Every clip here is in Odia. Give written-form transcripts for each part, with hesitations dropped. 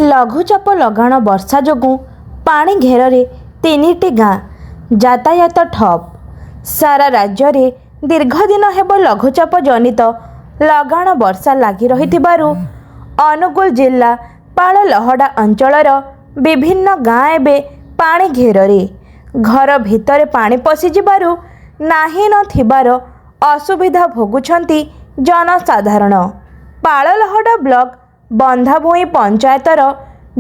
ଲଘୁଚାପ ଲଗାଣ ବର୍ଷା ଯୋଗୁଁ ପାଣି ଘେରରେ 3ଟି ଗାଁ, ଯାତାୟାତ ଠପ୍। ସାରା ରାଜ୍ୟରେ ଦୀର୍ଘଦିନ ହେବ ଲଘୁଚାପ ଜନିତ ଲଗାଣ ବର୍ଷା ଲାଗି ରହିଥିବାରୁ ଅନୁଗୁଳ ଜିଲ୍ଲା ପାଳଲହଡ଼ା ଅଞ୍ଚଳର ବିଭିନ୍ନ ଗାଁ ଏବେ ପାଣି ଘେରରେ। ଘର ଭିତରେ ପାଣି ପଶିଯିବାରୁ ନାହିଁ ନଥିବାର ଅସୁବିଧା ଭୋଗୁଛନ୍ତି ଜନସାଧାରଣ। ପାଳଲହଡ଼ା ବ୍ଲକ ବନ୍ଧାଭୂଇଁ ପଞ୍ଚାୟତର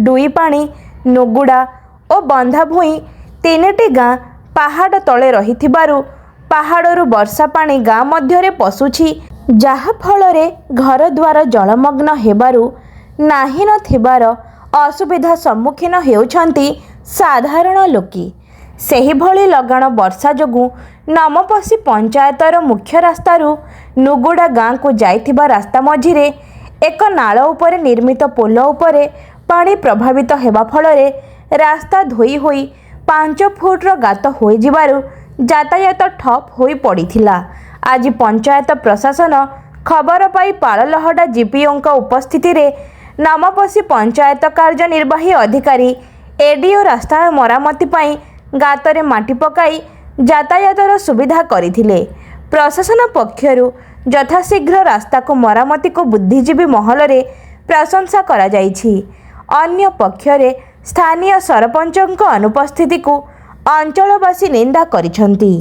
ଡୁଇପାଣି, ନୁଗୁଡ଼ା ଓ ବନ୍ଧାଭୂଇଁ 3ଟି ଗାଁ ପାହାଡ଼ ତଳେ ରହିଥିବାରୁ ପାହାଡ଼ରୁ ବର୍ଷା ପାଣି ଗାଁ ମଧ୍ୟରେ ପଶୁଛି, ଯାହାଫଳରେ ଘରଦ୍ୱାର ଜଳମଗ୍ନ ହେବାରୁ ନାହିଁ ନଥିବାର ଅସୁବିଧା ସମ୍ମୁଖୀନ ହେଉଛନ୍ତି ସାଧାରଣ ଲୋକେ। ସେହିଭଳି ଲଗାଣ ବର୍ଷା ଯୋଗୁଁ ନମପଶି ପଞ୍ଚାୟତର ମୁଖ୍ୟ ରାସ୍ତାରୁ ନୁଗୁଡ଼ା ଗାଁକୁ ଯାଇଥିବା ରାସ୍ତା ମଝିରେ ଏକ ନାଳ ଉପରେ ନିର୍ମିତ ପୋଲ ଉପରେ ପାଣି ପ୍ରବାହିତ ହେବା ଫଳରେ ରାସ୍ତା ଧୋଇ ହୋଇ 5 ଫୁଟର ଗାତ ହୋଇଯିବାରୁ ଯାତାୟାତ ଠପ୍ ହୋଇ ପଡ଼ିଥିଲା। ଆଜି ପଞ୍ଚାୟତ ପ୍ରଶାସନ ଖବର ପାଇ ପାଳଲହଡ଼ା ଜିପିଓଙ୍କ ଉପସ୍ଥିତିରେ ନମପଶି ପଞ୍ଚାୟତ କାର୍ଯ୍ୟନିର୍ବାହୀ ଅଧିକାରୀ ଏଡିଓ ରାସ୍ତା ମରାମତି ପାଇଁ ଗାତରେ ମାଟି ପକାଇ ଯାତାୟାତର ସୁବିଧା କରିଥିଲେ। ପ୍ରଶାସନ ପକ୍ଷରୁ ଯଥାଶୀଘ୍ର ରାସ୍ତାକୁ ମରାମତିକୁ ବୁଦ୍ଧିଜୀବୀ ମହଲରେ ପ୍ରଶଂସା କରାଯାଇଛି। ଅନ୍ୟ ପକ୍ଷରେ ସ୍ଥାନୀୟ ସରପଞ୍ଚଙ୍କ ଅନୁପସ୍ଥିତିକୁ ଅଞ୍ଚଳବାସୀ ନିନ୍ଦା କରିଛନ୍ତି।